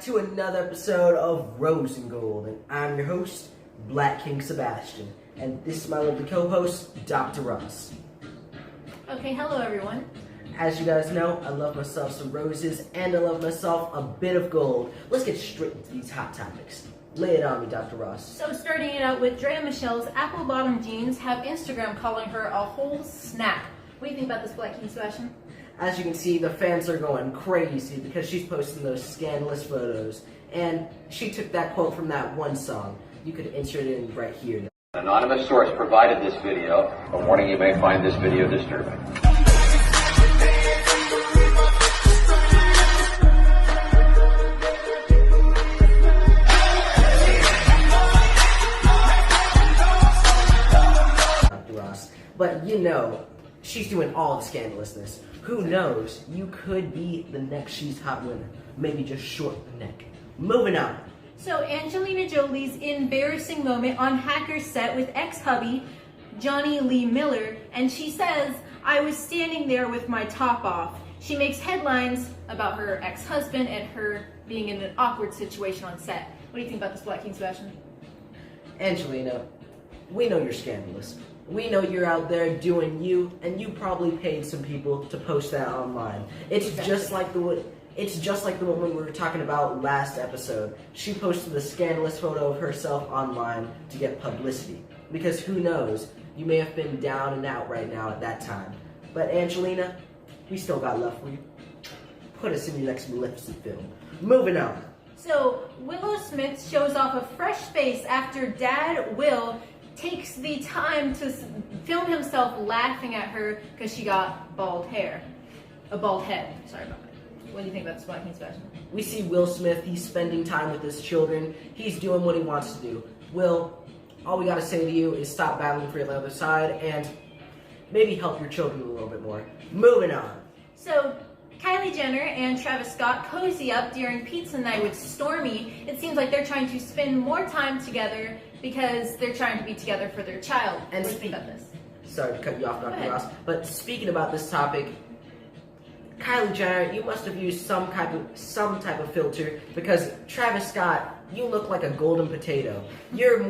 to another episode of Rose and Gold, and I'm your host, Black King Sebastian, and this is my lovely co-host, Dr. Ross. Okay, hello everyone. As you guys know, I love myself some roses, and I love myself a bit of gold. Let's get straight into these hot topics. Lay it on me, Dr. Ross. So starting it out with Drea Michelle's apple bottom jeans have Instagram calling her a whole snack. What do you think about this, Black King Sebastian? As you can see, the fans are going crazy because she's posting those scandalous photos. And she took that quote from that one song. You could insert it in right here. An anonymous source provided this video. A warning, you may find this video disturbing. Dr. Ross. But you know, she's doing all the scandalousness. Who knows? You could be the next She's Hot winner. Maybe just shorten the neck. Moving on. So Angelina Jolie's embarrassing moment on Hacker's set with ex-hubby Johnny Lee Miller, and she says, "I was standing there with my top off." She makes headlines about her ex-husband and her being in an awkward situation on set. What do you think about this, Black King Sebastian? Angelina, we know you're scandalous. We know you're out there doing you, and you probably paid some people to post that online. It's just like the woman we were talking about last episode. She posted a scandalous photo of herself online to get publicity. Because who knows, you may have been down and out right now at that time. But Angelina, we still got love for you. Put us in your next Maleficent film. Moving on. So Willow Smith shows off a fresh face after Dad Will takes the time to film himself laughing at her because she got bald hair. A bald head. Sorry about that. What do you think about this, Black King Sebastian? We see Will Smith, he's spending time with his children. He's doing what he wants to do. Will, all we gotta say to you is stop battling for the other side and maybe help your children a little bit more. Moving on. So, Kylie Jenner and Travis Scott cozy up during pizza night with Stormi. It seems like they're trying to spend more time together because they're trying to be together for their child. And what do you think about this? Sorry to cut you off, Dr. Ross, but speaking about this topic, Kylie Jenner, you must have used some type of filter because Travis Scott, you look like a golden potato. You're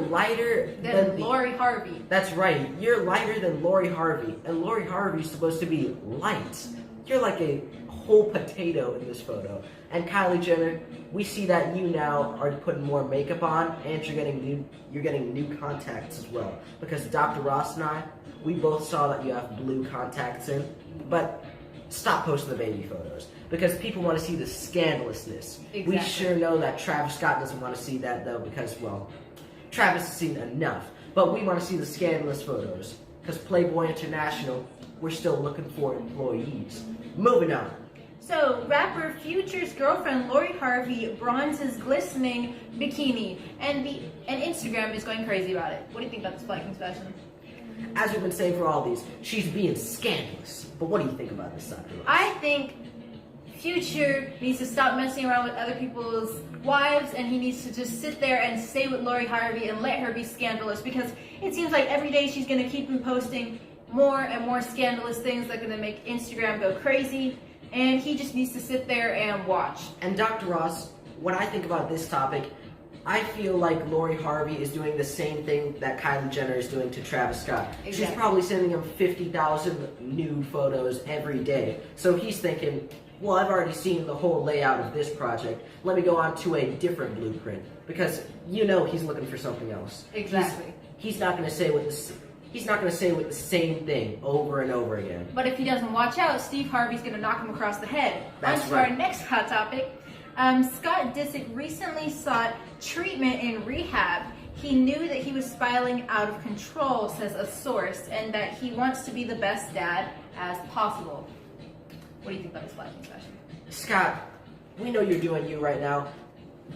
lighter than Lori Harvey. That's right. You're lighter than Lori Harvey, and Lori Harvey's supposed to be light. You're like a whole potato in this photo. And Kylie Jenner, we see that you now are putting more makeup on, and you're getting new contacts as well. Because Dr. Ross and I, we both saw that you have blue contacts in, but stop posting the baby photos because people want to see the scandalousness. Exactly. We sure know that Travis Scott doesn't want to see that though because, well, Travis has seen enough. But we want to see the scandalous photos because Playboy International, we're still looking for employees. Moving on. So, rapper Future's girlfriend Lori Harvey bronzes glistening bikini, and Instagram is going crazy about it. What do you think about this, Black King Sebastian? As we've been saying for all these, she's being scandalous. But what do you think about this, Dr. Ross? I think Future needs to stop messing around with other people's wives, and he needs to just sit there and stay with Lori Harvey and let her be scandalous, because it seems like every day she's going to keep him posting more and more scandalous things that are going to make Instagram go crazy, and he just needs to sit there and watch. And Dr. Ross, when I think about this topic, I feel like Lori Harvey is doing the same thing that Kylie Jenner is doing to Travis Scott. Exactly. She's probably sending him 50,000 nude photos every day. So he's thinking, well, I've already seen the whole layout of this project. Let me go on to a different blueprint. Because you know he's looking for something else. Exactly. He's not going to say with the same thing over and over again. But if he doesn't watch out, Steve Harvey's going to knock him across the head. That's on to right. our next hot topic. Scott Disick recently sought treatment in rehab. He knew that he was spiraling out of control, says a source, and that he wants to be the best dad as possible. What do you think about this, Black King Sebastian? Scott, we know you're doing you right now,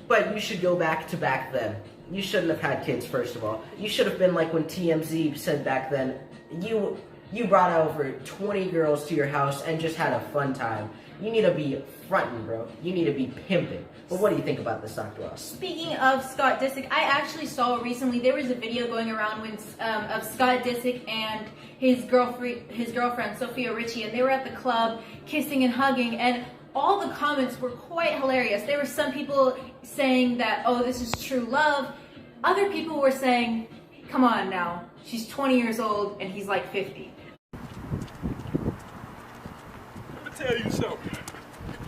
but you should go back to back then. You shouldn't have had kids, first of all. You should have been like when TMZ said back then, you brought over 20 girls to your house and just had a fun time. You need to be fronting, bro. You need to be pimping. But what do you think about this, Dr. Ross? Speaking of Scott Disick, I actually saw recently, there was a video going around of Scott Disick and his girlfriend Sophia Richie, and they were at the club kissing and hugging, and all the comments were quite hilarious. There were some people saying that, oh, this is true love. Other people were saying, come on now, she's 20 years old and he's like 50. Let me tell you something.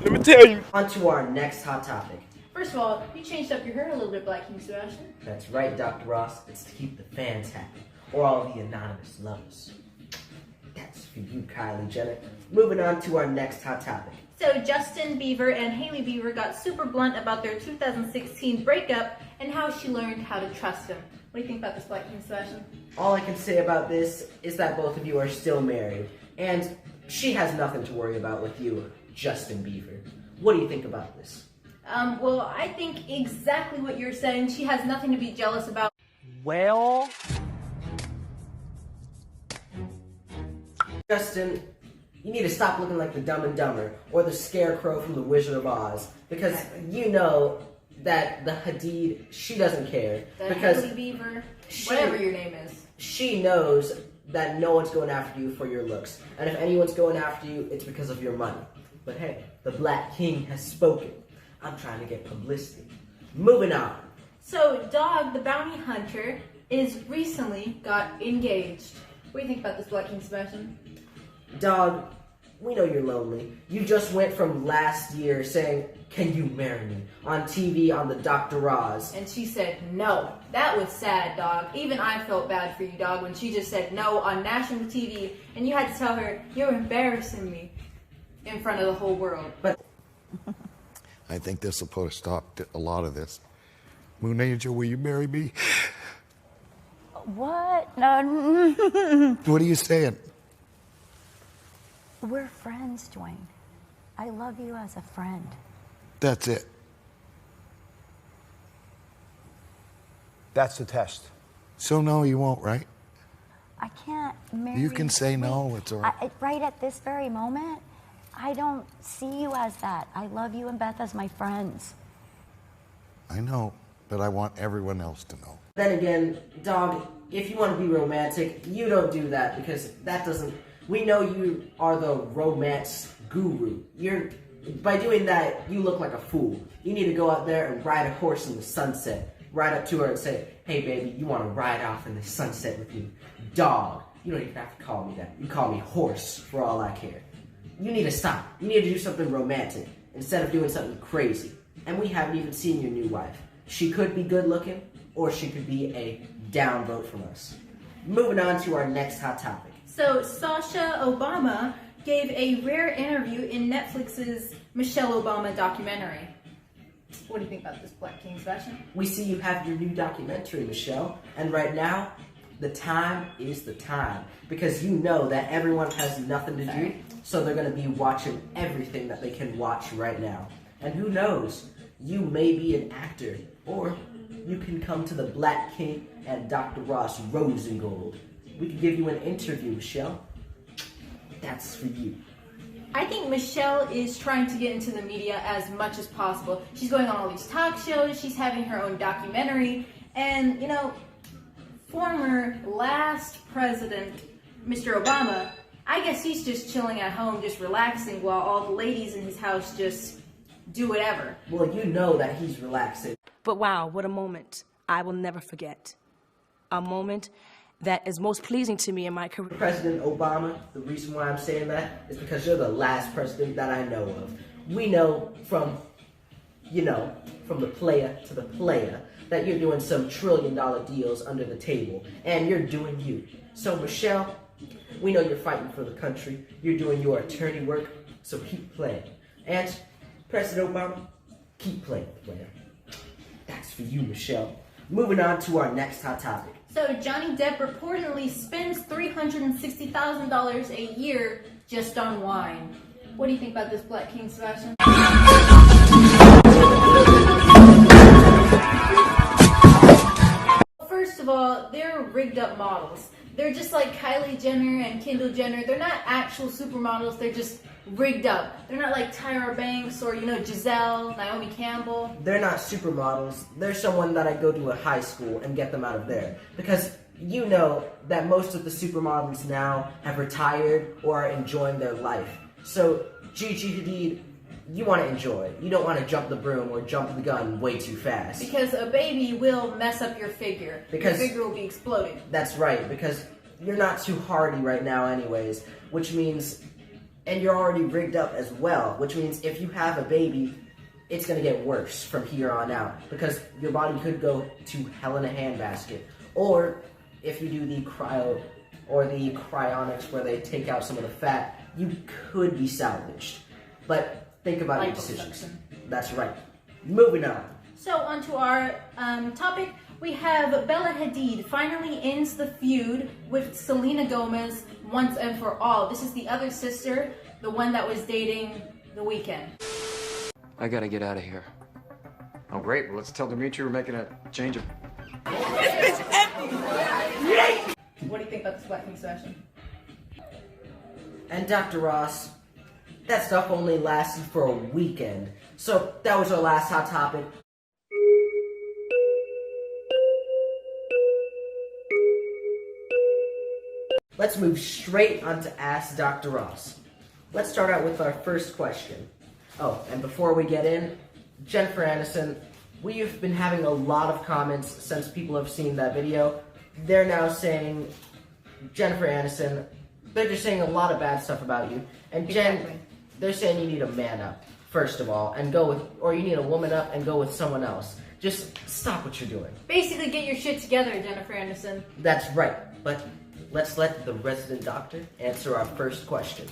Let me tell you. On to our next hot topic. First of all, you changed up your hair a little bit, Black King Sebastian. That's right, Dr. Ross. It's to keep the fans happy, or all the anonymous lovers. That's for you, Kylie Jenner. Moving on to our next hot topic. So Justin Bieber and Hailey Bieber got super blunt about their 2016 breakup and how she learned how to trust him. What do you think about this, Black King Sebastian? All I can say about this is that both of you are still married, and she has nothing to worry about with you, Justin Bieber. What do you think about this? Well, I think exactly what you're saying. She has nothing to be jealous about. Well, Justin, you need to stop looking like the Dumb and Dumber or the Scarecrow from the Wizard of Oz, because you know that the Hadid, she doesn't care. The because Hailey Bieber, whatever your name is. She knows that no one's going after you for your looks, and if anyone's going after you, it's because of your money. But hey, the Black King has spoken. I'm trying to get publicity. Moving on. So, Dog, the bounty hunter, is recently got engaged. What do you think about this, Black King Sebastian? Dog, we know you're lonely. You just went from last year saying, "Can you marry me?" on TV on the Dr. Roz. And she said no. That was sad, Dog. Even I felt bad for you, Dog, when she just said no on national TV, and you had to tell her, "You're embarrassing me," in front of the whole world. But I think this will put a stop to a lot of this. Moon Angel, will you marry me? What? No. What are you saying? We're friends, Dwayne. I love you as a friend. That's it. that's the test. So no, you won't, right? I can't marry You can say no, Wait, it's all right. right at this very moment, I don't see you as that. I love you and Beth as my friends. I know, but I want everyone else to know. then again, Dog, if you want to be romantic, you don't do that because that doesn't... We know you are the romance guru. By doing that, you look like a fool. You need to go out there and ride a horse in the sunset. Ride up to her and say, "Hey baby, you want to ride off in the sunset with me?" Dog. You don't even have to call me that. You call me horse for all I care. You need to stop. You need to do something romantic instead of doing something crazy. And we haven't even seen your new wife. She could be good looking, or she could be a downvote from us. Moving on to our next hot topic. So Sasha Obama gave a rare interview in Netflix's Michelle Obama documentary. What do you think about this, Black King Sebastian? We see you have your new documentary, Michelle, and right now, the time is the time. Because you know that everyone has nothing to do, so they're going to be watching everything that they can watch right now. And who knows, you may be an actor, or you can come to the Black King and Dr. Ross RosenGold. We can give you an interview, Michelle. That's for you. I think Michelle is trying to get into the media as much as possible. She's going on all these talk shows, she's having her own documentary, and, you know, former last president, Mr. Obama, I guess he's just chilling at home, just relaxing while all the ladies in his house just do whatever. Well, you know that he's relaxing. But wow, what a moment I will never forget. A moment that is most pleasing to me in my career. President Obama, the reason why I'm saying that is because you're the last president that I know of. We know from the player to the player that you're doing some trillion-dollar deals under the table, and you're doing you. So Michelle, we know you're fighting for the country, you're doing your attorney work, so keep playing. And President Obama, keep playing, player. That's for you, Michelle. Moving on to our next hot topic. So Johnny Depp reportedly spends $360,000 a year just on wine. What do you think about this, Black King Sebastian? First of all, they're rigged up models. They're just like Kylie Jenner and Kendall Jenner. They're not actual supermodels, they're just rigged up. They're not like Tyra Banks or, Giselle, Naomi Campbell. They're not supermodels. They're someone that I go to a high school and get them out of there. Because you know that most of the supermodels now have retired or are enjoying their life. So Gigi Hadid, you want to enjoy. You don't want to jump the broom or jump the gun way too fast. Because a baby will mess up your figure. Because your figure will be exploding. That's right, because you're not too hardy right now anyways, which means, and you're already rigged up as well, which means if you have a baby, it's going to get worse from here on out, because your body could go to hell in a handbasket. Or if you do the cryo or the cryonics where they take out some of the fat, you could be salvaged. But think about your decisions. That's right. Moving on. So on to our topic. We have Bella Hadid finally ends the feud with Selena Gomez once and for all. This is the other sister, the one that was dating The Weeknd. I gotta get out of here. Oh, great. Well, let's tell Dimitri we're making a change of... What do you think about this Black King Sebastian? And Dr. Ross, that stuff only lasted for a weekend. So that was our last hot topic. Let's move straight on to Ask Dr. Ross. Let's start out with our first question. Oh, and before we get in, Jennifer Aniston, we've been having a lot of comments since people have seen that video. They're now saying, Jennifer Aniston, they're just saying a lot of bad stuff about you. And Jen, they're saying you need to man up, first of all, and go with, or you need a woman up and go with someone else. Just stop what you're doing. Basically, get your shit together, Jennifer Aniston. That's right, but let's let the resident doctor answer our first question.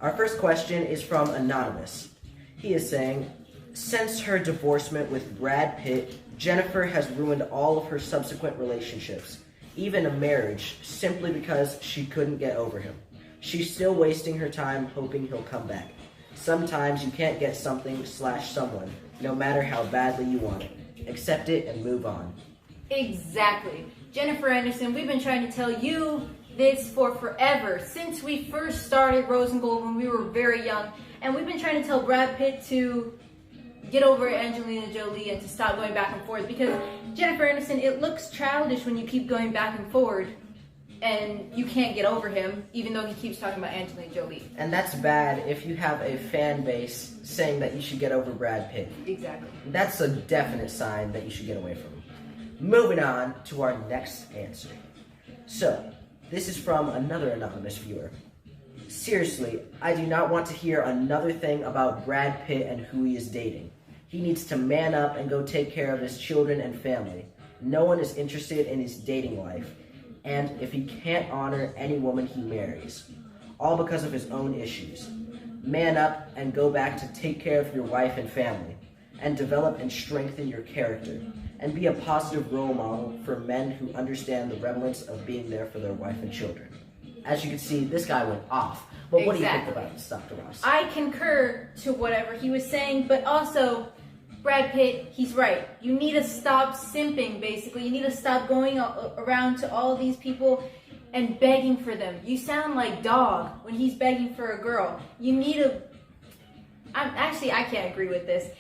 Our first question is from Anonymous. He is saying, since her divorcement with Brad Pitt, Jennifer has ruined all of her subsequent relationships, even a marriage, simply because she couldn't get over him. She's still wasting her time hoping he'll come back. Sometimes you can't get something/someone, no matter how badly you want it. Accept it and move on. Exactly. Jennifer Aniston, we've been trying to tell you this for forever, since we first started Rose and Gold when we were very young, and we've been trying to tell Brad Pitt to get over Angelina Jolie and to stop going back and forth, because Jennifer Aniston, it looks childish when you keep going back and forward and you can't get over him, even though he keeps talking about Angelina Jolie. And that's bad if you have a fan base saying that you should get over Brad Pitt. Exactly. That's a definite sign that you should get away from him. Moving on to our next answer. So, this is from another anonymous viewer. Seriously, I do not want to hear another thing about Brad Pitt and who he is dating. He needs to man up and go take care of his children and family. No one is interested in his dating life, and if he can't honor any woman he marries, all because of his own issues. Man up and go back to take care of your wife and family, and develop and strengthen your character, and be a positive role model for men who understand the relevance of being there for their wife and children. As you can see, this guy went off. But what do you think about this, Dr. Ross? I concur to whatever he was saying, but also, Brad Pitt, he's right. You need to stop simping, basically. You need to stop going around to all these people and begging for them. You sound like Dog when he's begging for a girl. You need to... I can't agree with this.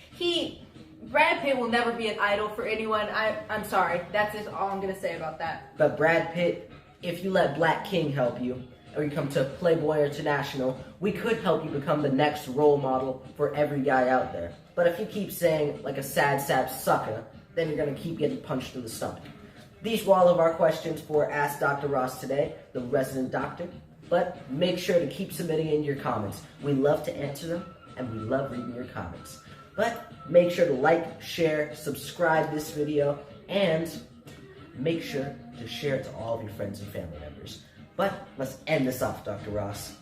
Brad Pitt will never be an idol for anyone. I'm sorry. That's just all I'm going to say about that. But Brad Pitt, if you let Black King help you, or you come to Playboy International, we could help you become the next role model for every guy out there. But if you keep saying, like a sad sap sucker, then you're going to keep getting punched in the stomach. These were all of our questions for Ask Dr. Ross today, the resident doctor. But make sure to keep submitting in your comments. We love to answer them, and we love reading your comments. But make sure to like, share, subscribe this video, and make sure to share it to all of your friends and family members. But let's end this off, Dr. Ross.